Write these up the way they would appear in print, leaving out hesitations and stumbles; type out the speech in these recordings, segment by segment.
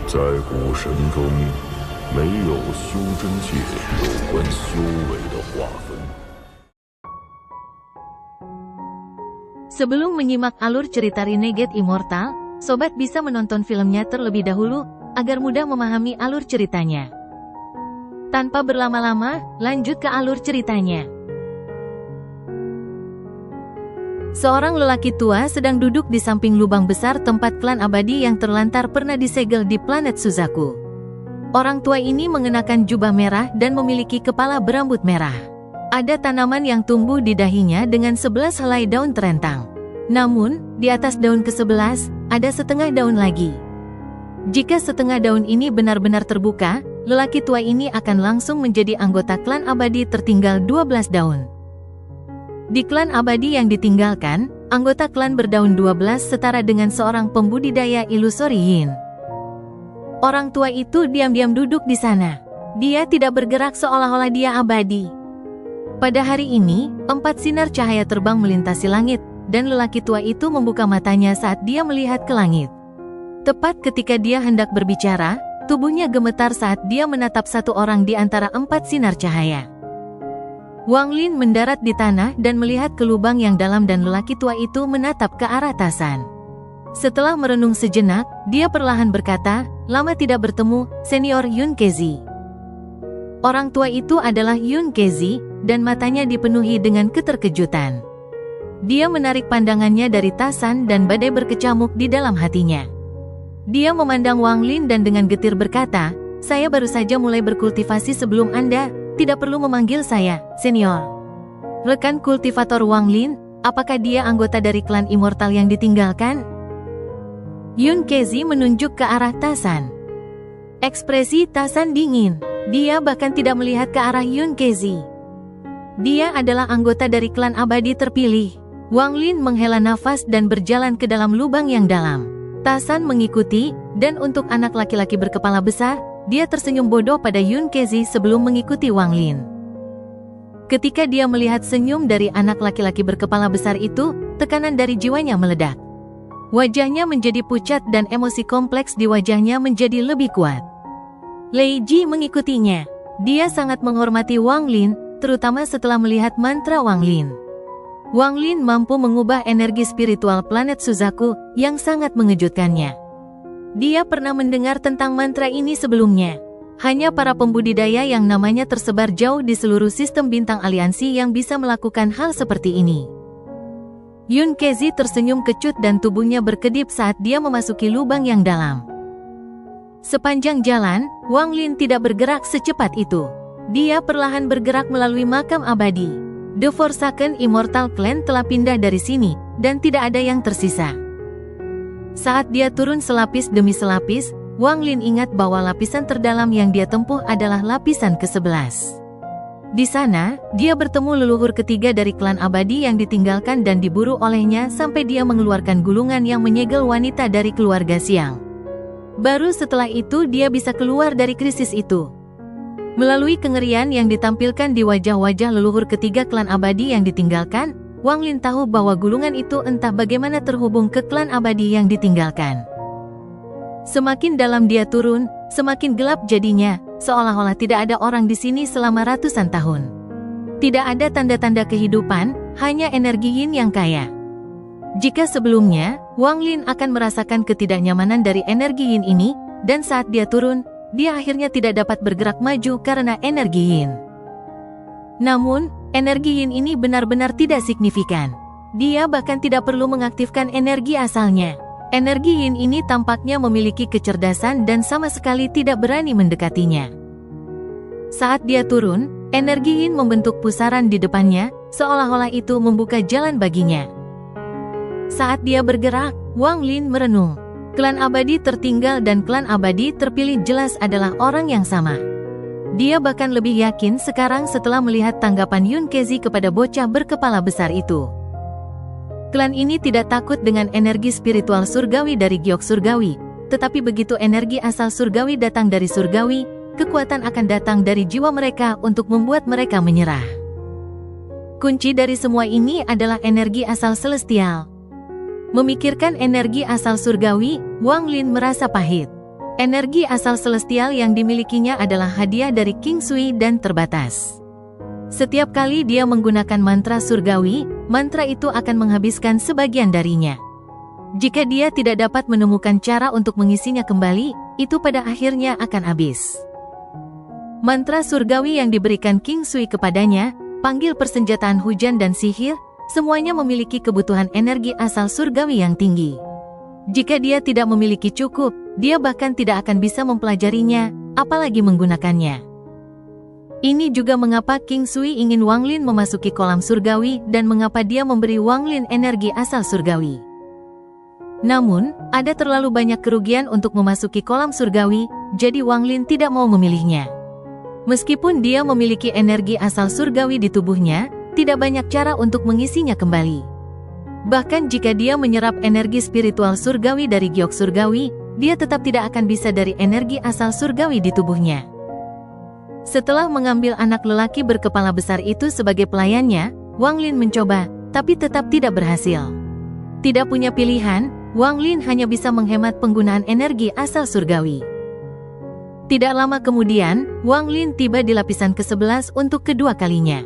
在古神中，没有修真界有关修为的划分。Sebelum menyimak alur cerita Renegade Immortal, sobat bisa menonton filmnya terlebih dahulu, agar mudah memahami alur ceritanya. Tanpa berlama-lama, lanjut ke alur ceritanya. Seorang lelaki tua sedang duduk di samping lubang besar tempat klan abadi yang terlantar pernah disegel di planet Suzaku. Orang tua ini mengenakan jubah merah dan memiliki kepala berambut merah. Ada tanaman yang tumbuh di dahinya dengan 11 helai daun terentang. Namun, di atas daun ke-11, ada setengah daun lagi. Jika setengah daun ini benar-benar terbuka, lelaki tua ini akan langsung menjadi anggota klan abadi tertinggal 12 daun. Di klan abadi yang ditinggalkan, anggota klan berdaun 12 setara dengan seorang pembudidaya ilusori yin. Orang tua itu diam-diam duduk di sana. Dia tidak bergerak seolah-olah dia abadi. Pada hari ini, 4 sinar cahaya terbang melintasi langit, dan lelaki tua itu membuka matanya saat dia melihat ke langit. Tepat ketika dia hendak berbicara, tubuhnya gemetar saat dia menatap satu orang di antara 4 sinar cahaya. Wang Lin mendarat di tanah dan melihat ke lubang yang dalam dan lelaki tua itu menatap ke arah Tasan. Setelah merenung sejenak, dia perlahan berkata, "Lama tidak bertemu, Senior Yun Kezi." Orang tua itu adalah Yun Kezi, dan matanya dipenuhi dengan keterkejutan. Dia menarik pandangannya dari Tasan dan badai berkecamuk di dalam hatinya. Dia memandang Wang Lin dan dengan getir berkata, "Saya baru saja mulai berkultivasi sebelum Anda, tidak perlu memanggil saya, Senior." Rekan kultivator Wang Lin, apakah dia anggota dari klan Immortal yang ditinggalkan? Yun Kezi menunjuk ke arah Tasan. Ekspresi Tasan dingin. Dia bahkan tidak melihat ke arah Yun Kezi. Dia adalah anggota dari klan abadi terpilih. Wang Lin menghela nafas dan berjalan ke dalam lubang yang dalam. Tasan mengikuti, dan untuk anak laki-laki berkepala besar, dia tersenyum bodoh pada Yun Kezi sebelum mengikuti Wang Lin. Ketika dia melihat senyum dari anak laki-laki berkepala besar itu, tekanan dari jiwanya meledak. Wajahnya menjadi pucat dan emosi kompleks di wajahnya menjadi lebih kuat. Lei Ji mengikutinya. Dia sangat menghormati Wang Lin, terutama setelah melihat mantra Wang Lin. Wang Lin mampu mengubah energi spiritual planet Suzaku yang sangat mengejutkannya. Dia pernah mendengar tentang mantra ini sebelumnya. Hanya para pembudidaya yang namanya tersebar jauh di seluruh sistem bintang aliansi yang bisa melakukan hal seperti ini. Yun Kezi tersenyum kecut dan tubuhnya berkedip saat dia memasuki lubang yang dalam. Sepanjang jalan, Wang Lin tidak bergerak secepat itu. Dia perlahan bergerak melalui makam abadi. The Forsaken Immortal Clan telah pindah dari sini, dan tidak ada yang tersisa. Saat dia turun selapis demi selapis, Wang Lin ingat bahwa lapisan terdalam yang dia tempuh adalah lapisan ke-11. Di sana, dia bertemu leluhur ketiga dari klan abadi yang ditinggalkan dan diburu olehnya sampai dia mengeluarkan gulungan yang menyegel wanita dari keluarga Siang. Baru setelah itu dia bisa keluar dari krisis itu. Melalui kengerian yang ditampilkan di wajah-wajah leluhur ketiga klan abadi yang ditinggalkan, Wang Lin tahu bahwa gulungan itu entah bagaimana terhubung ke klan abadi yang ditinggalkan. Semakin dalam dia turun, semakin gelap jadinya, seolah-olah tidak ada orang di sini selama ratusan tahun. Tidak ada tanda-tanda kehidupan, hanya energi yin yang kaya. Jika sebelumnya, Wang Lin akan merasakan ketidaknyamanan dari energi yin ini, dan saat dia turun, dia akhirnya tidak dapat bergerak maju karena energi yin. Namun, energi yin ini benar-benar tidak signifikan. Dia bahkan tidak perlu mengaktifkan energi asalnya. Energi yin ini tampaknya memiliki kecerdasan dan sama sekali tidak berani mendekatinya. Saat dia turun, energi yin membentuk pusaran di depannya, seolah-olah itu membuka jalan baginya. Saat dia bergerak, Wang Lin merenung. Klan abadi tertinggal dan klan abadi terpilih jelas adalah orang yang sama. Dia bahkan lebih yakin sekarang setelah melihat tanggapan Yun Kezi kepada bocah berkepala besar itu. Klan ini tidak takut dengan energi spiritual surgawi dari giok surgawi, tetapi begitu energi asal surgawi datang dari surgawi, kekuatan akan datang dari jiwa mereka untuk membuat mereka menyerah. Kunci dari semua ini adalah energi asal celestial. Memikirkan energi asal surgawi, Wang Lin merasa pahit. Energi asal celestial yang dimilikinya adalah hadiah dari King Sui dan terbatas. Setiap kali dia menggunakan mantra surgawi, mantra itu akan menghabiskan sebagian darinya. Jika dia tidak dapat menemukan cara untuk mengisinya kembali, itu pada akhirnya akan habis. Mantra surgawi yang diberikan King Sui kepadanya, panggil persenjataan hujan dan sihir, semuanya memiliki kebutuhan energi asal surgawi yang tinggi. Jika dia tidak memiliki cukup, dia bahkan tidak akan bisa mempelajarinya, apalagi menggunakannya. Ini juga mengapa King Sui ingin Wang Lin memasuki kolam surgawi dan mengapa dia memberi Wang Lin energi asal surgawi. Namun, ada terlalu banyak kerugian untuk memasuki kolam surgawi, jadi Wang Lin tidak mau memilihnya. Meskipun dia memiliki energi asal surgawi di tubuhnya, tidak banyak cara untuk mengisinya kembali. Bahkan jika dia menyerap energi spiritual surgawi dari giok surgawi, dia tetap tidak akan bisa dari energi asal surgawi di tubuhnya. Setelah mengambil anak lelaki berkepala besar itu sebagai pelayannya, Wang Lin mencoba, tapi tetap tidak berhasil. Tidak punya pilihan, Wang Lin hanya bisa menghemat penggunaan energi asal surgawi. Tidak lama kemudian, Wang Lin tiba di lapisan ke-11 untuk kedua kalinya.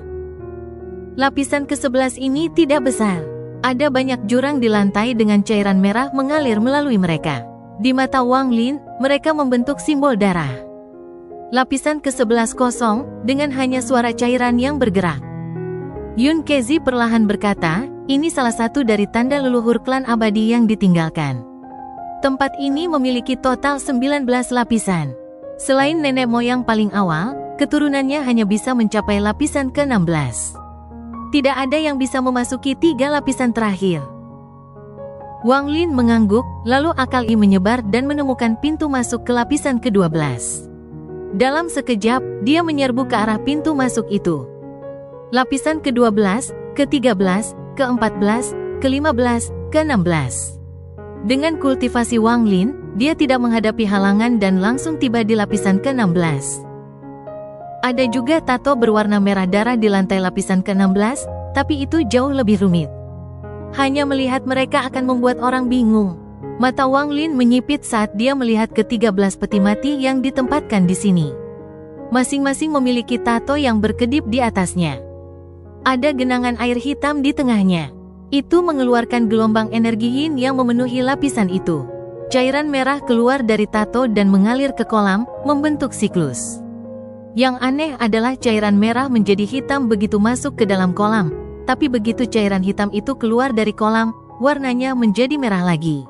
Lapisan ke-11 ini tidak besar. Ada banyak jurang di lantai dengan cairan merah mengalir melalui mereka. Di mata Wang Lin, mereka membentuk simbol darah. Lapisan ke-11 kosong, dengan hanya suara cairan yang bergerak. Yun Kezi perlahan berkata, ini salah satu dari tanda leluhur klan abadi yang ditinggalkan. Tempat ini memiliki total 19 lapisan. Selain nenek moyang paling awal, keturunannya hanya bisa mencapai lapisan ke-16. Tidak ada yang bisa memasuki 3 lapisan terakhir. Wang Lin mengangguk, lalu akal I menyebar dan menemukan pintu masuk ke lapisan ke-12. Dalam sekejap, dia menyerbu ke arah pintu masuk itu. Lapisan ke-12, ke-13, ke-14, ke-15, ke-16. Dengan kultivasi Wang Lin, dia tidak menghadapi halangan dan langsung tiba di lapisan ke-16. Ada juga tato berwarna merah darah di lantai lapisan ke-16, tapi itu jauh lebih rumit. Hanya melihat mereka akan membuat orang bingung. Mata Wang Lin menyipit saat dia melihat ke-13 peti mati yang ditempatkan di sini. Masing-masing memiliki tato yang berkedip di atasnya. Ada genangan air hitam di tengahnya. Itu mengeluarkan gelombang energi yin yang memenuhi lapisan itu. Cairan merah keluar dari tato dan mengalir ke kolam, membentuk siklus. Yang aneh adalah cairan merah menjadi hitam begitu masuk ke dalam kolam, tapi begitu cairan hitam itu keluar dari kolam, warnanya menjadi merah lagi.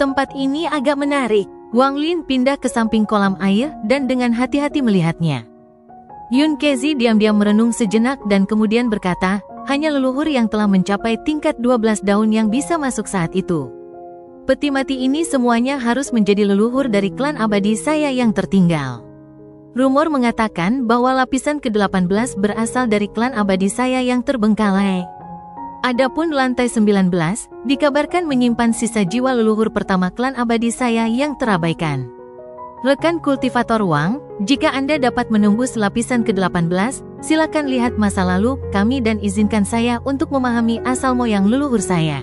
Tempat ini agak menarik. Wang Lin pindah ke samping kolam air dan dengan hati-hati melihatnya. Yun Kezi diam-diam merenung sejenak dan kemudian berkata, hanya leluhur yang telah mencapai tingkat 12 daun yang bisa masuk saat itu. Peti mati ini semuanya harus menjadi leluhur dari klan abadi saya yang tertinggal. Rumor mengatakan bahwa lapisan ke-18 berasal dari klan abadi saya yang terbengkalai. Adapun lantai 19, dikabarkan menyimpan sisa jiwa leluhur pertama klan abadi saya yang terabaikan. Rekan kultivator Wang, jika Anda dapat menembus lapisan ke-18, silakan lihat masa lalu kami dan izinkan saya untuk memahami asal moyang leluhur saya.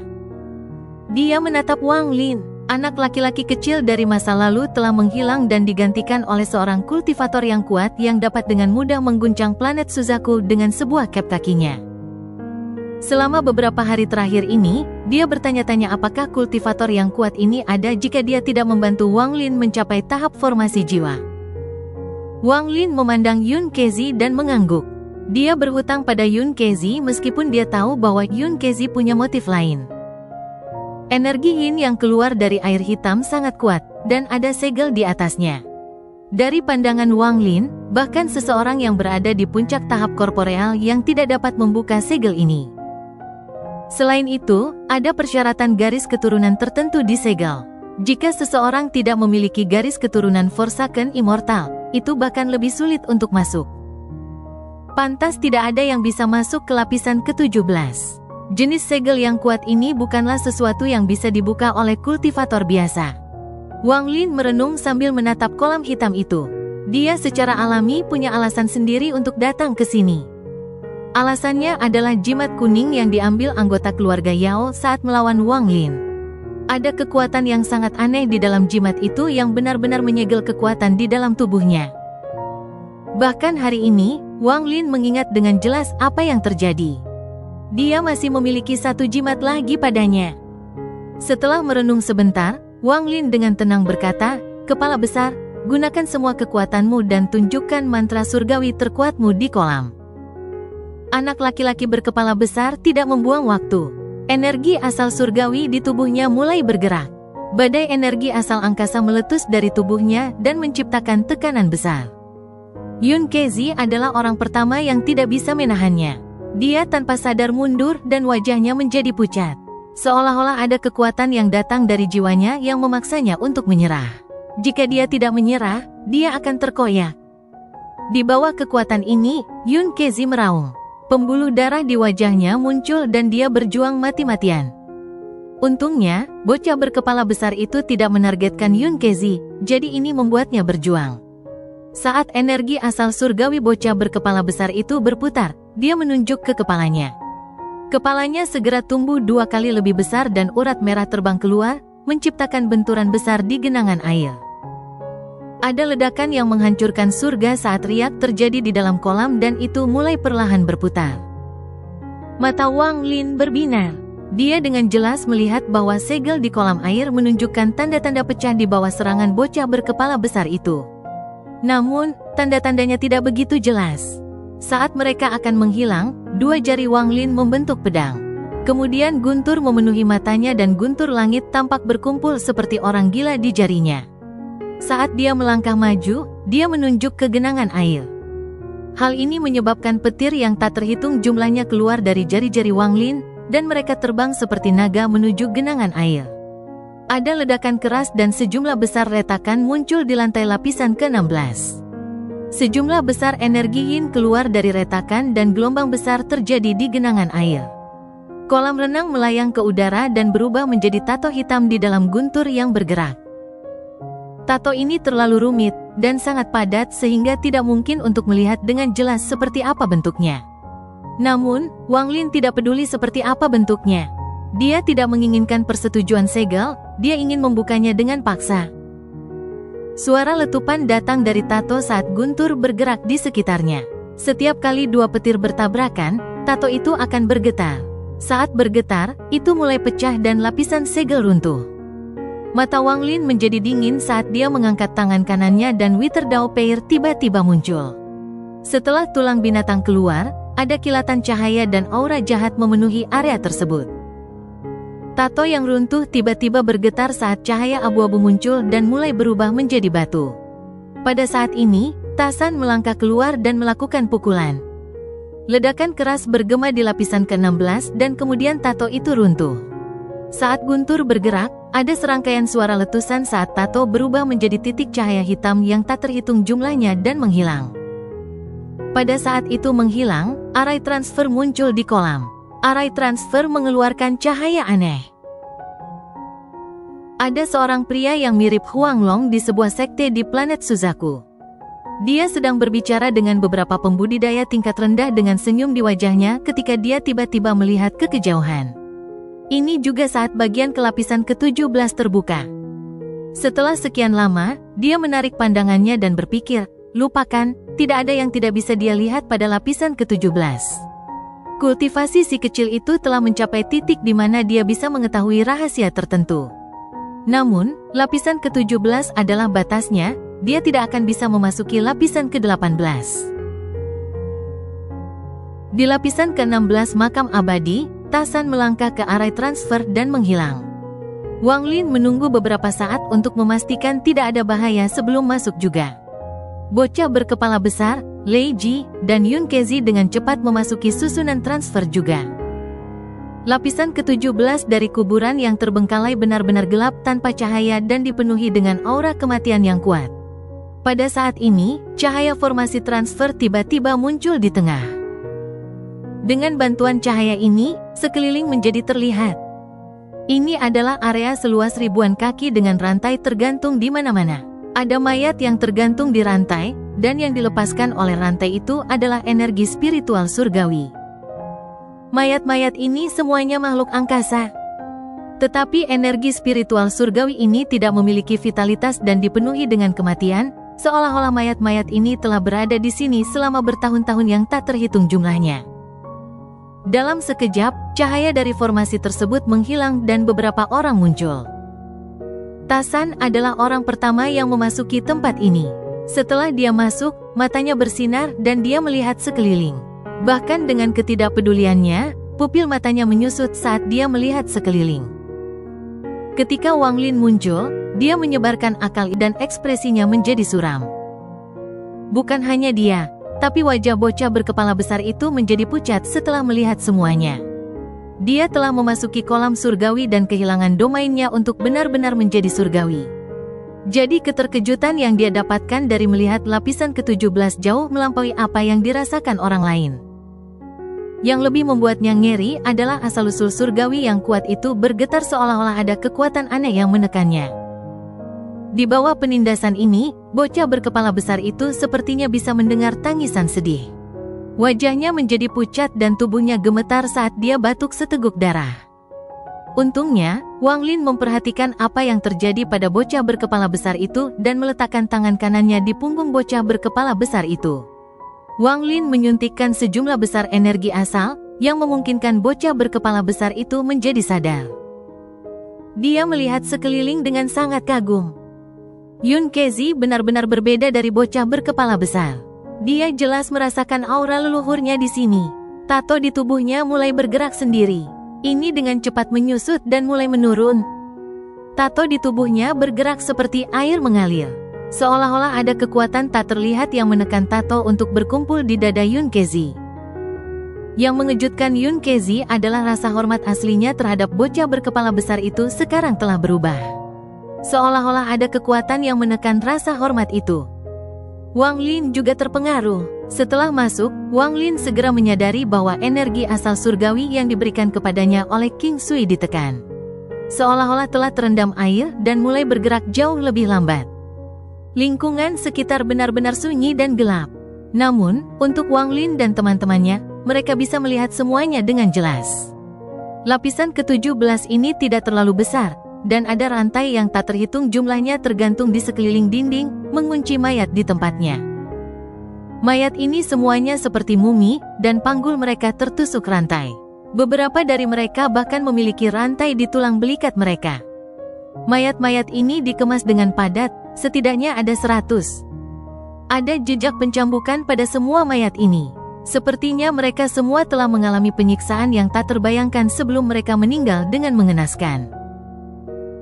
Dia menatap Wang Lin. Anak laki-laki kecil dari masa lalu telah menghilang dan digantikan oleh seorang kultivator yang kuat yang dapat dengan mudah mengguncang planet Suzaku dengan sebuah kep kakinya. Selama beberapa hari terakhir ini, dia bertanya-tanya apakah kultivator yang kuat ini ada jika dia tidak membantu Wang Lin mencapai tahap formasi jiwa. Wang Lin memandang Yun Kezi dan mengangguk. Dia berhutang pada Yun Kezi meskipun dia tahu bahwa Yun Kezi punya motif lain. Energi yin yang keluar dari air hitam sangat kuat, dan ada segel di atasnya. Dari pandangan Wang Lin, bahkan seseorang yang berada di puncak tahap korporeal yang tidak dapat membuka segel ini. Selain itu, ada persyaratan garis keturunan tertentu di segel. Jika seseorang tidak memiliki garis keturunan Forsaken Immortal, itu bahkan lebih sulit untuk masuk. Pantas tidak ada yang bisa masuk ke lapisan ke-17. Jenis segel yang kuat ini bukanlah sesuatu yang bisa dibuka oleh kultivator biasa. Wang Lin merenung sambil menatap kolam hitam itu. Dia secara alami punya alasan sendiri untuk datang ke sini. Alasannya adalah jimat kuning yang diambil anggota keluarga Yao saat melawan Wang Lin. Ada kekuatan yang sangat aneh di dalam jimat itu yang benar-benar menyegel kekuatan di dalam tubuhnya. Bahkan hari ini, Wang Lin mengingat dengan jelas apa yang terjadi. Dia masih memiliki satu jimat lagi padanya. Setelah merenung sebentar, Wang Lin dengan tenang berkata, "Kepala besar, gunakan semua kekuatanmu dan tunjukkan mantra surgawi terkuatmu di kolam." Anak laki-laki berkepala besar tidak membuang waktu. Energi asal surgawi di tubuhnya mulai bergerak. Badai energi asal angkasa meletus dari tubuhnya dan menciptakan tekanan besar. Yun Kezi adalah orang pertama yang tidak bisa menahannya. Dia tanpa sadar mundur dan wajahnya menjadi pucat. Seolah-olah ada kekuatan yang datang dari jiwanya yang memaksanya untuk menyerah. Jika dia tidak menyerah, dia akan terkoyak. Di bawah kekuatan ini, Yun Kezi meraung. Pembuluh darah di wajahnya muncul dan dia berjuang mati-matian. Untungnya, bocah berkepala besar itu tidak menargetkan Yun Kezi, jadi ini membuatnya berjuang. Saat energi asal surgawi bocah berkepala besar itu berputar, dia menunjuk ke kepalanya. Kepalanya segera tumbuh 2 kali lebih besar dan urat merah terbang keluar, menciptakan benturan besar di genangan air. Ada ledakan yang menghancurkan surga saat riak terjadi di dalam kolam dan itu mulai perlahan berputar. Mata Wang Lin berbinar. Dia dengan jelas melihat bahwa segel di kolam air menunjukkan tanda-tanda pecah di bawah serangan bocah berkepala besar itu. Namun, tanda-tandanya tidak begitu jelas. Saat mereka akan menghilang, 2 jari Wang Lin membentuk pedang. Kemudian guntur memenuhi matanya dan guntur langit tampak berkumpul seperti orang gila di jarinya. Saat dia melangkah maju, dia menunjuk ke genangan air. Hal ini menyebabkan petir yang tak terhitung jumlahnya keluar dari jari-jari Wang Lin, dan mereka terbang seperti naga menuju genangan air. Ada ledakan keras dan sejumlah besar retakan muncul di lantai lapisan ke-16. Sejumlah besar energi yin keluar dari retakan dan gelombang besar terjadi di genangan air. Kolam renang melayang ke udara dan berubah menjadi tato hitam di dalam guntur yang bergerak. Tato ini terlalu rumit dan sangat padat sehingga tidak mungkin untuk melihat dengan jelas seperti apa bentuknya. Namun, Wang Lin tidak peduli seperti apa bentuknya. Dia tidak menginginkan persetujuan segel, dia ingin membukanya dengan paksa. Suara letupan datang dari tato saat guntur bergerak di sekitarnya. Setiap kali 2 petir bertabrakan, tato itu akan bergetar. Saat bergetar, itu mulai pecah dan lapisan segel runtuh. Mata Wang Lin menjadi dingin saat dia mengangkat tangan kanannya dan Wither Dao Peir tiba-tiba muncul. Setelah tulang binatang keluar, ada kilatan cahaya dan aura jahat memenuhi area tersebut. Tato yang runtuh tiba-tiba bergetar saat cahaya abu-abu muncul dan mulai berubah menjadi batu. Pada saat ini, Tasan melangkah keluar dan melakukan pukulan. Ledakan keras bergema di lapisan ke-16 dan kemudian tato itu runtuh. Saat guntur bergerak, ada serangkaian suara letusan saat tato berubah menjadi titik cahaya hitam yang tak terhitung jumlahnya dan menghilang. Pada saat itu menghilang, arai transfer muncul di kolam. Arai transfer mengeluarkan cahaya aneh. Ada seorang pria yang mirip Huang Long di sebuah sekte di planet Suzaku. Dia sedang berbicara dengan beberapa pembudidaya tingkat rendah dengan senyum di wajahnya ketika dia tiba-tiba melihat ke kejauhan. Ini juga saat bagian kelapisan ke-17 terbuka. Setelah sekian lama, dia menarik pandangannya dan berpikir, lupakan, tidak ada yang tidak bisa dia lihat pada lapisan ke-17. Kultivasi si kecil itu telah mencapai titik di mana dia bisa mengetahui rahasia tertentu. Namun, lapisan ke-17 adalah batasnya, dia tidak akan bisa memasuki lapisan ke-18. Di lapisan ke-16 makam abadi, Tasan melangkah ke arai transfer dan menghilang. Wang Lin menunggu beberapa saat untuk memastikan tidak ada bahaya sebelum masuk juga. Bocah berkepala besar, Lei Ji, dan Yun Kezi dengan cepat memasuki susunan transfer juga. Lapisan ke-17 dari kuburan yang terbengkalai benar-benar gelap tanpa cahaya dan dipenuhi dengan aura kematian yang kuat. Pada saat ini, cahaya formasi transfer tiba-tiba muncul di tengah. Dengan bantuan cahaya ini, sekeliling menjadi terlihat. Ini adalah area seluas ribuan kaki dengan rantai tergantung di mana-mana. Ada mayat yang tergantung di rantai, dan yang dilepaskan oleh rantai itu adalah energi spiritual surgawi. Mayat-mayat ini semuanya makhluk angkasa. Tetapi energi spiritual surgawi ini tidak memiliki vitalitas dan dipenuhi dengan kematian, seolah-olah mayat-mayat ini telah berada di sini selama bertahun-tahun yang tak terhitung jumlahnya. Dalam sekejap, cahaya dari formasi tersebut menghilang dan beberapa orang muncul. Tasan adalah orang pertama yang memasuki tempat ini. Setelah dia masuk, matanya bersinar dan dia melihat sekeliling. Bahkan dengan ketidakpeduliannya, pupil matanya menyusut saat dia melihat sekeliling. Ketika Wang Lin muncul, dia menyebarkan akal dan ekspresinya menjadi suram. Bukan hanya dia, tapi wajah bocah berkepala besar itu menjadi pucat setelah melihat semuanya. Dia telah memasuki kolam surgawi dan kehilangan domainnya untuk benar-benar menjadi surgawi. Jadi keterkejutan yang dia dapatkan dari melihat lapisan ke-17 jauh melampaui apa yang dirasakan orang lain. Yang lebih membuatnya ngeri adalah asal-usul surgawi yang kuat itu bergetar seolah-olah ada kekuatan aneh yang menekannya. Di bawah penindasan ini, bocah berkepala besar itu sepertinya bisa mendengar tangisan sedih. Wajahnya menjadi pucat dan tubuhnya gemetar saat dia batuk seteguk darah. Untungnya, Wang Lin memperhatikan apa yang terjadi pada bocah berkepala besar itu dan meletakkan tangan kanannya di punggung bocah berkepala besar itu. Wang Lin menyuntikkan sejumlah besar energi asal, yang memungkinkan bocah berkepala besar itu menjadi sadar. Dia melihat sekeliling dengan sangat kagum. Yun Kezi benar-benar berbeda dari bocah berkepala besar. Dia jelas merasakan aura leluhurnya di sini. Tato di tubuhnya mulai bergerak sendiri. Ini dengan cepat menyusut dan mulai menurun. Tato di tubuhnya bergerak seperti air mengalir. Seolah-olah ada kekuatan tak terlihat yang menekan tato untuk berkumpul di dada Yun Kezi. Yang mengejutkan Yun Kezi adalah rasa hormat aslinya terhadap bocah berkepala besar itu sekarang telah berubah. Seolah-olah ada kekuatan yang menekan rasa hormat itu. Wang Lin juga terpengaruh. Setelah masuk, Wang Lin segera menyadari bahwa energi asal surgawi yang diberikan kepadanya oleh King Sui ditekan. Seolah-olah telah terendam air dan mulai bergerak jauh lebih lambat. Lingkungan sekitar benar-benar sunyi dan gelap. Namun, untuk Wang Lin dan teman-temannya, mereka bisa melihat semuanya dengan jelas. Lapisan ke-17 ini tidak terlalu besar, dan ada rantai yang tak terhitung jumlahnya tergantung di sekeliling dinding, mengunci mayat di tempatnya. Mayat ini semuanya seperti mumi, dan panggul mereka tertusuk rantai. Beberapa dari mereka bahkan memiliki rantai di tulang belikat mereka. Mayat-mayat ini dikemas dengan padat, setidaknya ada 100. Ada jejak pencambukan pada semua mayat ini. Sepertinya mereka semua telah mengalami penyiksaan yang tak terbayangkan sebelum mereka meninggal dengan mengenaskan.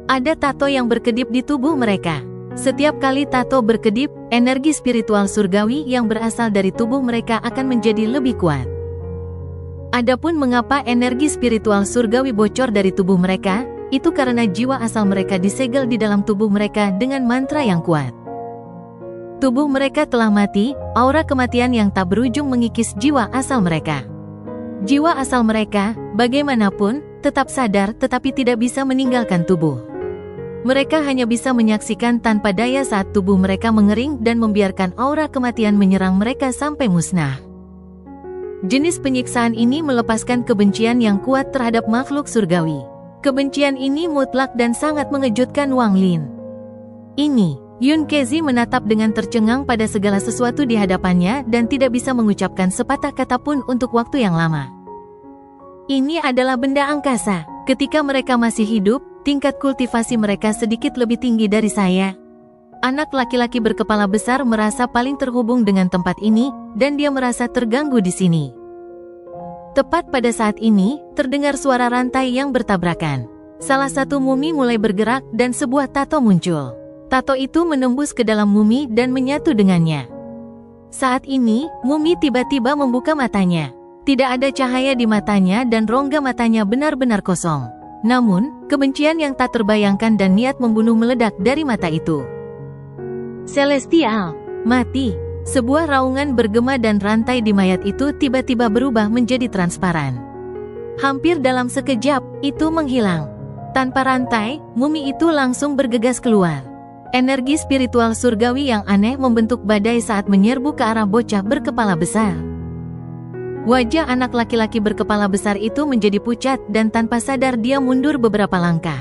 Ada tato yang berkedip di tubuh mereka. Setiap kali tato berkedip, energi spiritual surgawi yang berasal dari tubuh mereka akan menjadi lebih kuat. Adapun mengapa energi spiritual surgawi bocor dari tubuh mereka, itu karena jiwa asal mereka disegel di dalam tubuh mereka dengan mantra yang kuat. Tubuh mereka telah mati, aura kematian yang tak berujung mengikis jiwa asal mereka. Jiwa asal mereka, bagaimanapun, tetap sadar tetapi tidak bisa meninggalkan tubuh. Mereka hanya bisa menyaksikan tanpa daya saat tubuh mereka mengering dan membiarkan aura kematian menyerang mereka sampai musnah. Jenis penyiksaan ini melepaskan kebencian yang kuat terhadap makhluk surgawi. Kebencian ini mutlak dan sangat mengejutkan Wang Lin. Ini, Yun Kezi menatap dengan tercengang pada segala sesuatu di hadapannya dan tidak bisa mengucapkan sepatah kata pun untuk waktu yang lama. Ini adalah benda angkasa. Ketika mereka masih hidup, tingkat kultivasi mereka sedikit lebih tinggi dari saya. Anak laki-laki berkepala besar merasa paling terhubung dengan tempat ini, dan dia merasa terganggu di sini. Tepat pada saat ini, terdengar suara rantai yang bertabrakan. Salah satu mumi mulai bergerak dan sebuah tato muncul. Tato itu menembus ke dalam mumi dan menyatu dengannya. Saat ini, mumi tiba-tiba membuka matanya. Tidak ada cahaya di matanya dan rongga matanya benar-benar kosong. Namun, kebencian yang tak terbayangkan dan niat membunuh meledak dari mata itu. Celestial, mati. Sebuah raungan bergema dan rantai di mayat itu tiba-tiba berubah menjadi transparan. Hampir dalam sekejap, itu menghilang. Tanpa rantai, mumi itu langsung bergegas keluar. Energi spiritual surgawi yang aneh membentuk badai saat menyerbu ke arah bocah berkepala besar. Wajah anak laki-laki berkepala besar itu menjadi pucat dan tanpa sadar dia mundur beberapa langkah.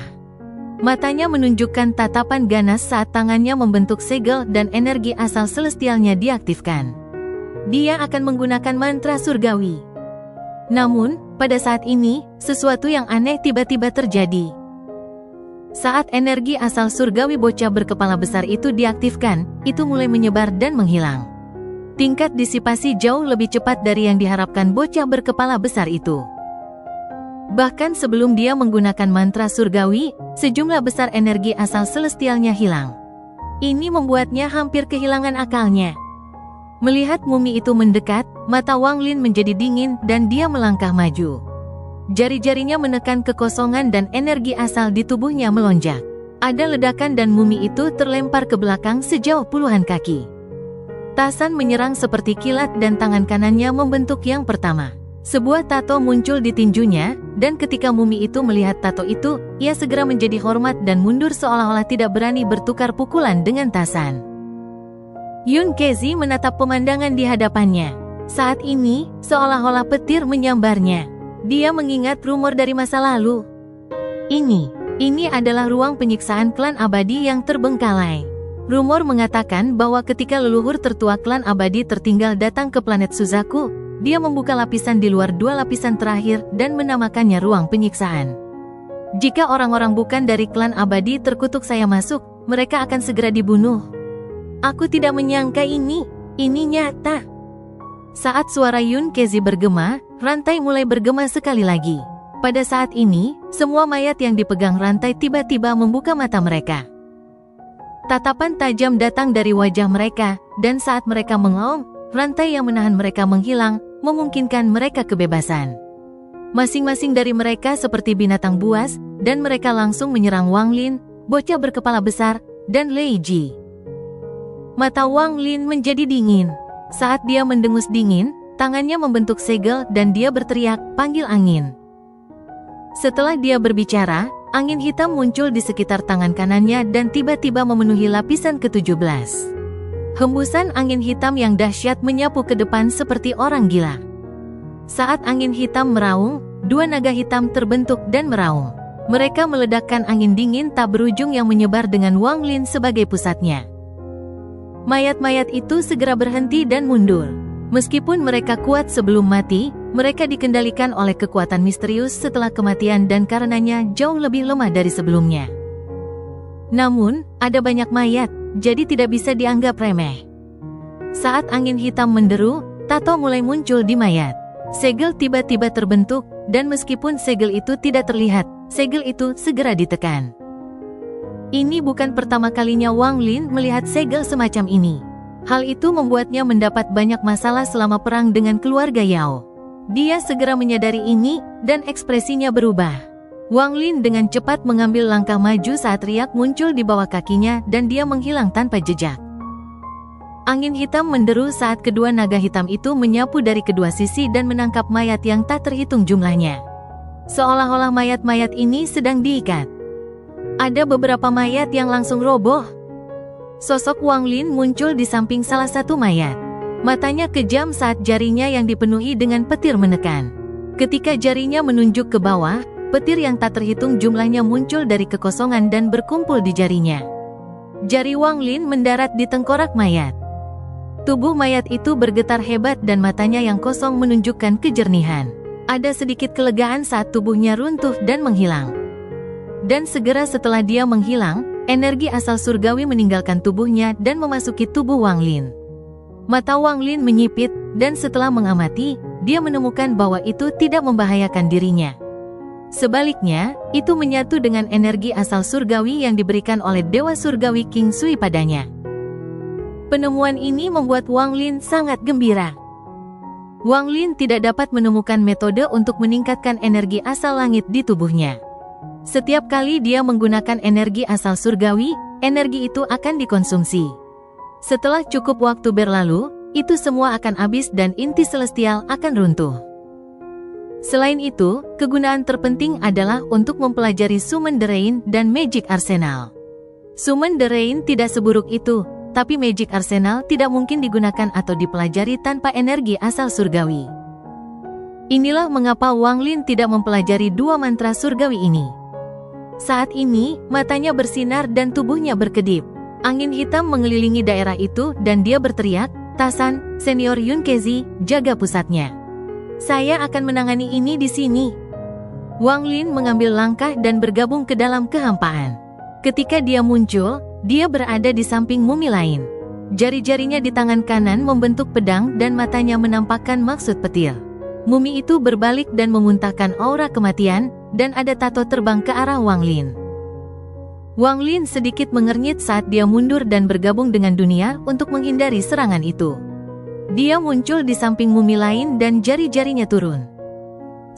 Matanya menunjukkan tatapan ganas saat tangannya membentuk segel dan energi asal celestialnya diaktifkan. Dia akan menggunakan mantra surgawi. Namun, pada saat ini, sesuatu yang aneh tiba-tiba terjadi. Saat energi asal surgawi bocah berkepala besar itu diaktifkan, itu mulai menyebar dan menghilang. Tingkat disipasi jauh lebih cepat dari yang diharapkan bocah berkepala besar itu. Bahkan sebelum dia menggunakan mantra surgawi, sejumlah besar energi asal celestialnya hilang. Ini membuatnya hampir kehilangan akalnya. Melihat mumi itu mendekat, mata Wang Lin menjadi dingin dan dia melangkah maju. Jari-jarinya menekan kekosongan dan energi asal di tubuhnya melonjak. Ada ledakan dan mumi itu terlempar ke belakang sejauh puluhan kaki. Tasan menyerang seperti kilat dan tangan kanannya membentuk yang pertama. Sebuah tato muncul di tinjunya, dan ketika mumi itu melihat tato itu, ia segera menjadi hormat dan mundur seolah-olah tidak berani bertukar pukulan dengan Tasan. Yun Kezi menatap pemandangan di hadapannya. Saat ini, seolah-olah petir menyambarnya. Dia mengingat rumor dari masa lalu. Ini adalah ruang penyiksaan klan abadi yang terbengkalai. Rumor mengatakan bahwa ketika leluhur tertua klan abadi tertinggal datang ke planet Suzaku, dia membuka lapisan di luar dua lapisan terakhir dan menamakannya ruang penyiksaan. Jika orang-orang bukan dari klan abadi terkutuk saya masuk, mereka akan segera dibunuh. Aku tidak menyangka ini nyata. Saat suara Yun Kezi bergema, rantai mulai bergema sekali lagi. Pada saat ini, semua mayat yang dipegang rantai tiba-tiba membuka mata mereka. Tatapan tajam datang dari wajah mereka, dan saat mereka mengaum, rantai yang menahan mereka menghilang, memungkinkan mereka kebebasan. Masing-masing dari mereka seperti binatang buas, dan mereka langsung menyerang Wang Lin, bocah berkepala besar, dan Lei Ji. Mata Wang Lin menjadi dingin. Saat dia mendengus dingin, tangannya membentuk segel dan dia berteriak, "Panggil angin." Setelah dia berbicara, angin hitam muncul di sekitar tangan kanannya dan tiba-tiba memenuhi lapisan ke-17. Hembusan angin hitam yang dahsyat menyapu ke depan seperti orang gila. Saat angin hitam meraung, dua naga hitam terbentuk dan meraung. Mereka meledakkan angin dingin tak berujung yang menyebar dengan Wang Lin sebagai pusatnya. Mayat-mayat itu segera berhenti dan mundur. Meskipun mereka kuat sebelum mati, mereka dikendalikan oleh kekuatan misterius setelah kematian dan karenanya jauh lebih lemah dari sebelumnya. Namun, ada banyak mayat, jadi tidak bisa dianggap remeh. Saat angin hitam menderu, tato mulai muncul di mayat. Segel tiba-tiba terbentuk, dan meskipun segel itu tidak terlihat, segel itu segera ditekan. Ini bukan pertama kalinya Wang Lin melihat segel semacam ini. Hal itu membuatnya mendapat banyak masalah selama perang dengan keluarga Yao. Dia segera menyadari ini, dan ekspresinya berubah. Wang Lin dengan cepat mengambil langkah maju saat riak muncul di bawah kakinya dan dia menghilang tanpa jejak. Angin hitam menderu saat kedua naga hitam itu menyapu dari kedua sisi dan menangkap mayat yang tak terhitung jumlahnya. Seolah-olah mayat-mayat ini sedang diikat. Ada beberapa mayat yang langsung roboh. Sosok Wang Lin muncul di samping salah satu mayat. Matanya kejam saat jarinya yang dipenuhi dengan petir menekan. Ketika jarinya menunjuk ke bawah, petir yang tak terhitung jumlahnya muncul dari kekosongan dan berkumpul di jarinya. Jari Wang Lin mendarat di tengkorak mayat. Tubuh mayat itu bergetar hebat dan matanya yang kosong menunjukkan kejernihan. Ada sedikit kelegaan saat tubuhnya runtuh dan menghilang. Dan segera setelah dia menghilang, energi asal surgawi meninggalkan tubuhnya dan memasuki tubuh Wang Lin. Mata Wang Lin menyipit, dan setelah mengamati, dia menemukan bahwa itu tidak membahayakan dirinya. Sebaliknya, itu menyatu dengan energi asal surgawi yang diberikan oleh Dewa Surgawi King Sui padanya. Penemuan ini membuat Wang Lin sangat gembira. Wang Lin tidak dapat menemukan metode untuk meningkatkan energi asal langit di tubuhnya. Setiap kali dia menggunakan energi asal surgawi, energi itu akan dikonsumsi. Setelah cukup waktu berlalu, itu semua akan habis dan inti celestial akan runtuh. Selain itu, kegunaan terpenting adalah untuk mempelajari Summon the Rain dan Magic Arsenal. Summon the Rain tidak seburuk itu, tapi Magic Arsenal tidak mungkin digunakan atau dipelajari tanpa energi asal surgawi. Inilah mengapa Wang Lin tidak mempelajari dua mantra surgawi ini. Saat ini, matanya bersinar dan tubuhnya berkedip. Angin hitam mengelilingi daerah itu dan dia berteriak, "Tasan, Senior Yun Kezi, jaga pusatnya. Saya akan menangani ini di sini." Wang Lin mengambil langkah dan bergabung ke dalam kehampaan. Ketika dia muncul, dia berada di samping mumi lain. Jari-jarinya di tangan kanan membentuk pedang dan matanya menampakkan maksud petir. Mumi itu berbalik dan memuntahkan aura kematian, dan ada tato terbang ke arah Wang Lin. Wang Lin sedikit mengernyit saat dia mundur dan bergabung dengan dunia untuk menghindari serangan itu. Dia muncul di samping mumi lain dan jari-jarinya turun.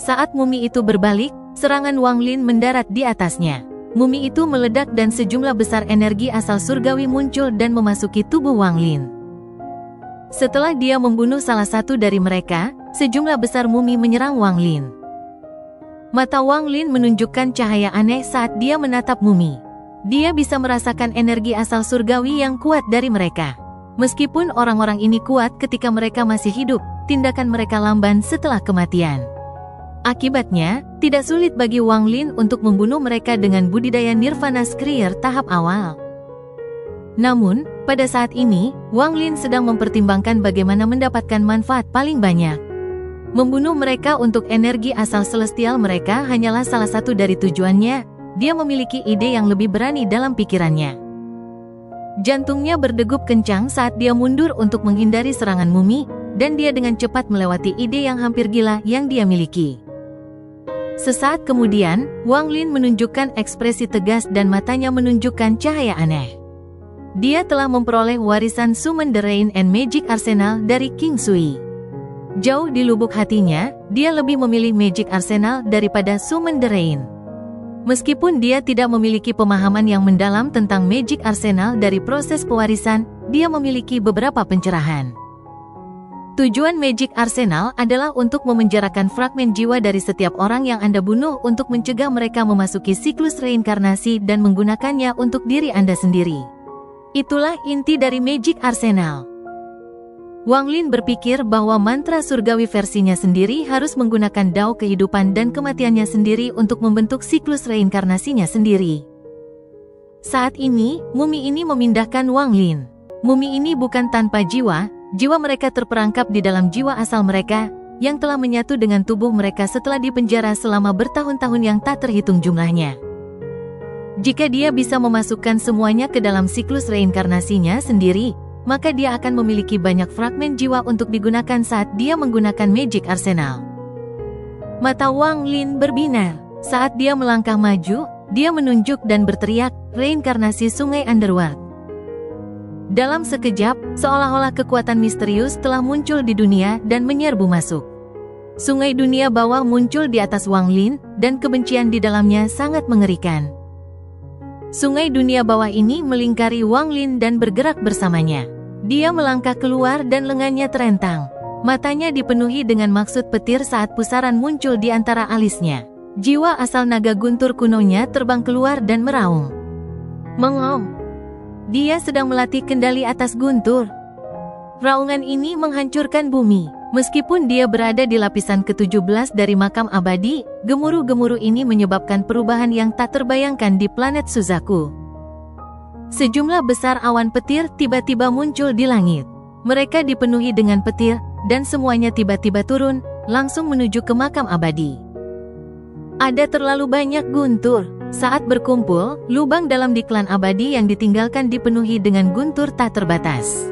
Saat mumi itu berbalik, serangan Wang Lin mendarat di atasnya. Mumi itu meledak dan sejumlah besar energi asal surgawi muncul dan memasuki tubuh Wang Lin. Setelah dia membunuh salah satu dari mereka, sejumlah besar mumi menyerang Wang Lin. Mata Wang Lin menunjukkan cahaya aneh saat dia menatap mumi. Dia bisa merasakan energi asal surgawi yang kuat dari mereka. Meskipun orang-orang ini kuat ketika mereka masih hidup, tindakan mereka lamban setelah kematian. Akibatnya, tidak sulit bagi Wang Lin untuk membunuh mereka dengan budidaya Nirvana Skrier tahap awal. Namun, pada saat ini, Wang Lin sedang mempertimbangkan bagaimana mendapatkan manfaat paling banyak. Membunuh mereka untuk energi asal celestial mereka hanyalah salah satu dari tujuannya. Dia memiliki ide yang lebih berani dalam pikirannya. Jantungnya berdegup kencang saat dia mundur untuk menghindari serangan mumi, dan dia dengan cepat melewati ide yang hampir gila yang dia miliki. Sesaat kemudian, Wang Lin menunjukkan ekspresi tegas dan matanya menunjukkan cahaya aneh. Dia telah memperoleh warisan Summon the Rain and Magic Arsenal dari King Sui. Jauh di lubuk hatinya, dia lebih memilih Magic Arsenal daripada Summon the Rain. Meskipun dia tidak memiliki pemahaman yang mendalam tentang Magic Arsenal dari proses pewarisan, dia memiliki beberapa pencerahan. Tujuan Magic Arsenal adalah untuk memenjarakan fragmen jiwa dari setiap orang yang Anda bunuh untuk mencegah mereka memasuki siklus reinkarnasi dan menggunakannya untuk diri Anda sendiri. Itulah inti dari Magic Arsenal. Wang Lin berpikir bahwa mantra surgawi versinya sendiri harus menggunakan dao kehidupan dan kematiannya sendiri untuk membentuk siklus reinkarnasinya sendiri. Saat ini, mumi ini memindahkan Wang Lin. Mumi ini bukan tanpa jiwa, jiwa mereka terperangkap di dalam jiwa asal mereka, yang telah menyatu dengan tubuh mereka setelah dipenjara selama bertahun-tahun yang tak terhitung jumlahnya. Jika dia bisa memasukkan semuanya ke dalam siklus reinkarnasinya sendiri, maka dia akan memiliki banyak fragmen jiwa untuk digunakan saat dia menggunakan Magic Arsenal. Mata Wang Lin berbinar. Saat dia melangkah maju, dia menunjuk dan berteriak, "Reinkarnasi Sungai Underworld." Dalam sekejap, seolah-olah kekuatan misterius telah muncul di dunia dan menyerbu masuk. Sungai dunia bawah muncul di atas Wang Lin, dan kebencian di dalamnya sangat mengerikan. Sungai dunia bawah ini melingkari Wang Lin dan bergerak bersamanya. Dia melangkah keluar dan lengannya terentang. Matanya dipenuhi dengan maksud petir saat pusaran muncul di antara alisnya. Jiwa asal naga guntur kunonya terbang keluar dan meraung. Mengom. Dia sedang melatih kendali atas guntur. Raungan ini menghancurkan bumi. Meskipun dia berada di lapisan ke-17 dari makam abadi, gemuruh-gemuruh ini menyebabkan perubahan yang tak terbayangkan di planet Suzaku. Sejumlah besar awan petir tiba-tiba muncul di langit. Mereka dipenuhi dengan petir, dan semuanya tiba-tiba turun, langsung menuju ke makam abadi. Ada terlalu banyak guntur. Saat berkumpul, lubang dalam di klan abadi yang ditinggalkan dipenuhi dengan guntur tak terbatas.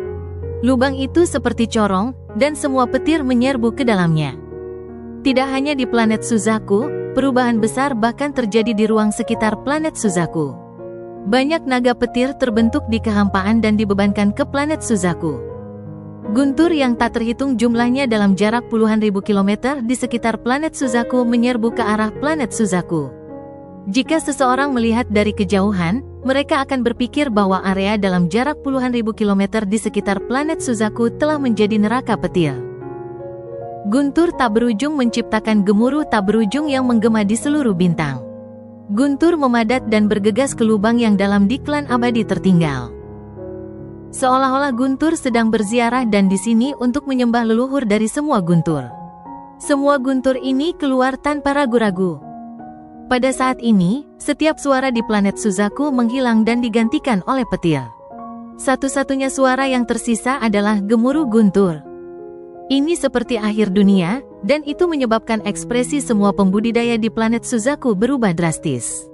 Lubang itu seperti corong, dan semua petir menyerbu ke dalamnya. Tidak hanya di planet Suzaku, perubahan besar bahkan terjadi di ruang sekitar planet Suzaku. Banyak naga petir terbentuk di kehampaan dan dibebankan ke planet Suzaku. Guntur yang tak terhitung jumlahnya dalam jarak puluhan ribu kilometer di sekitar planet Suzaku menyerbu ke arah planet Suzaku. Jika seseorang melihat dari kejauhan, mereka akan berpikir bahwa area dalam jarak puluhan ribu kilometer di sekitar planet Suzaku telah menjadi neraka petir. Guntur tak berujung menciptakan gemuruh tak berujung yang menggema di seluruh bintang. Guntur memadat dan bergegas ke lubang yang dalam di klan abadi tertinggal. Seolah-olah Guntur sedang berziarah dan di sini untuk menyembah leluhur dari semua Guntur. Semua guntur ini keluar tanpa ragu-ragu. Pada saat ini, setiap suara di planet Suzaku menghilang dan digantikan oleh petir. Satu-satunya suara yang tersisa adalah gemuruh guntur. Ini seperti akhir dunia, dan itu menyebabkan ekspresi semua pembudidaya di planet Suzaku berubah drastis.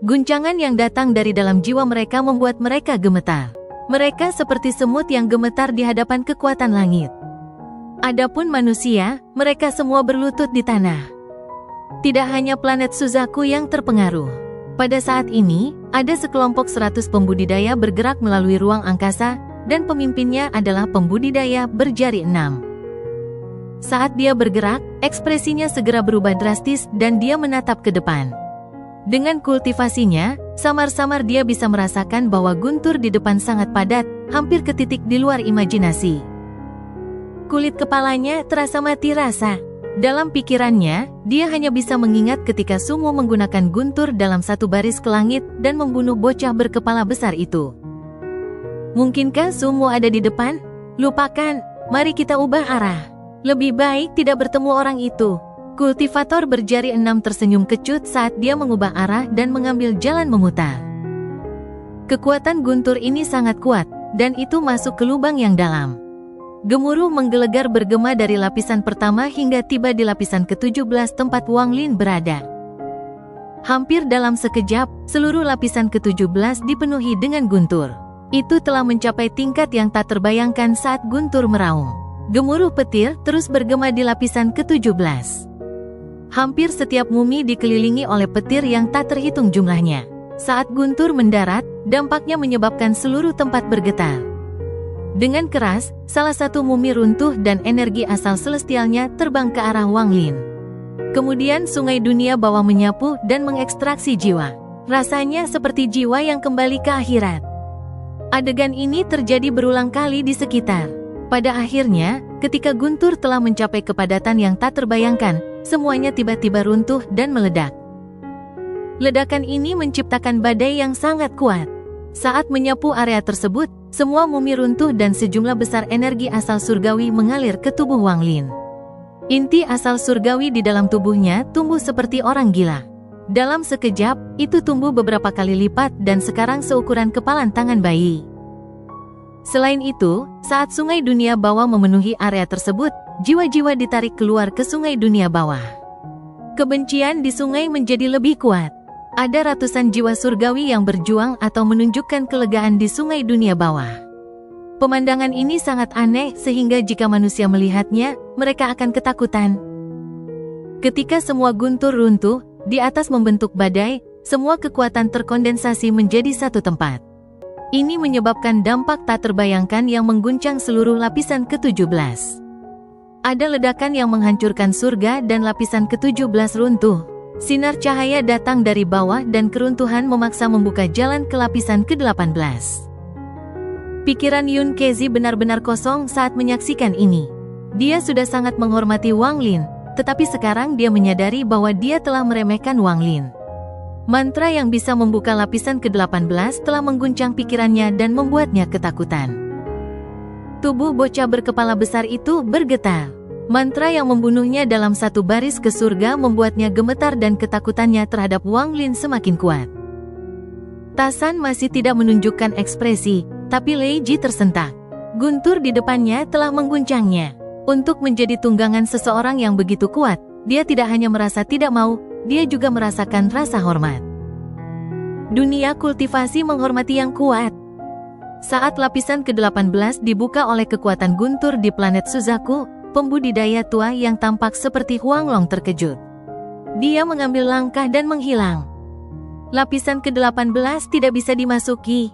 Guncangan yang datang dari dalam jiwa mereka membuat mereka gemetar. Mereka seperti semut yang gemetar di hadapan kekuatan langit. Adapun manusia, mereka semua berlutut di tanah. Tidak hanya planet Suzaku yang terpengaruh. Pada saat ini, ada sekelompok 100 pembudidaya bergerak melalui ruang angkasa, dan pemimpinnya adalah pembudidaya berjari 6. Saat dia bergerak, ekspresinya segera berubah drastis dan dia menatap ke depan. Dengan kultivasinya, samar-samar dia bisa merasakan bahwa guntur di depan sangat padat, hampir ke titik di luar imajinasi. Kulit kepalanya terasa mati rasa. Dalam pikirannya, dia hanya bisa mengingat ketika Sumo menggunakan guntur dalam satu baris ke langit dan membunuh bocah berkepala besar itu. Mungkinkah Sumo ada di depan? Lupakan, mari kita ubah arah. Lebih baik tidak bertemu orang itu. Kultivator berjari 6 tersenyum kecut saat dia mengubah arah dan mengambil jalan memutar. Kekuatan guntur ini sangat kuat, dan itu masuk ke lubang yang dalam. Gemuruh menggelegar bergema dari lapisan pertama hingga tiba di lapisan ke-17 tempat Wang Lin berada. Hampir dalam sekejap, seluruh lapisan ke-17 dipenuhi dengan guntur. Itu telah mencapai tingkat yang tak terbayangkan saat guntur meraung. Gemuruh petir terus bergema di lapisan ke-17. Hampir setiap mumi dikelilingi oleh petir yang tak terhitung jumlahnya. Saat guntur mendarat, dampaknya menyebabkan seluruh tempat bergetar. Dengan keras, salah satu mumi runtuh dan energi asal celestialnya terbang ke arah Wang Lin. Kemudian sungai dunia bawah menyapu dan mengekstraksi jiwa. Rasanya seperti jiwa yang kembali ke akhirat. Adegan ini terjadi berulang kali di sekitar. Pada akhirnya, ketika guntur telah mencapai kepadatan yang tak terbayangkan, semuanya tiba-tiba runtuh dan meledak. Ledakan ini menciptakan badai yang sangat kuat. Saat menyapu area tersebut, semua mumi runtuh dan sejumlah besar energi asal surgawi mengalir ke tubuh Wang Lin. Inti asal surgawi di dalam tubuhnya tumbuh seperti orang gila. Dalam sekejap, itu tumbuh beberapa kali lipat dan sekarang seukuran kepalan tangan bayi. Selain itu, saat sungai dunia bawah memenuhi area tersebut, jiwa-jiwa ditarik keluar ke sungai dunia bawah. Kebencian di sungai menjadi lebih kuat. Ada ratusan jiwa surgawi yang berjuang atau menunjukkan kelegaan di sungai dunia bawah. Pemandangan ini sangat aneh sehingga jika manusia melihatnya, mereka akan ketakutan. Ketika semua guntur runtuh, di atas membentuk badai, semua kekuatan terkondensasi menjadi satu tempat. Ini menyebabkan dampak tak terbayangkan yang mengguncang seluruh lapisan ke-17. Ada ledakan yang menghancurkan surga dan lapisan ke-17 runtuh. Sinar cahaya datang dari bawah dan keruntuhan memaksa membuka jalan ke lapisan ke-18. Pikiran Yun Kezi benar-benar kosong saat menyaksikan ini. Dia sudah sangat menghormati Wang Lin, tetapi sekarang dia menyadari bahwa dia telah meremehkan Wang Lin. Mantra yang bisa membuka lapisan ke-18 telah mengguncang pikirannya dan membuatnya ketakutan. Tubuh bocah berkepala besar itu bergetar. Mantra yang membunuhnya dalam satu baris ke surga membuatnya gemetar dan ketakutannya terhadap Wang Lin semakin kuat. Tasan masih tidak menunjukkan ekspresi, tapi Lei Ji tersentak. Guntur di depannya telah mengguncangnya. Untuk menjadi tunggangan seseorang yang begitu kuat, dia tidak hanya merasa tidak mau, dia juga merasakan rasa hormat. Dunia kultivasi menghormati yang kuat. Saat lapisan ke-18 dibuka oleh kekuatan guntur di planet Suzaku, pembudidaya tua yang tampak seperti Huang Long terkejut. Dia mengambil langkah dan menghilang. Lapisan ke-18 tidak bisa dimasuki.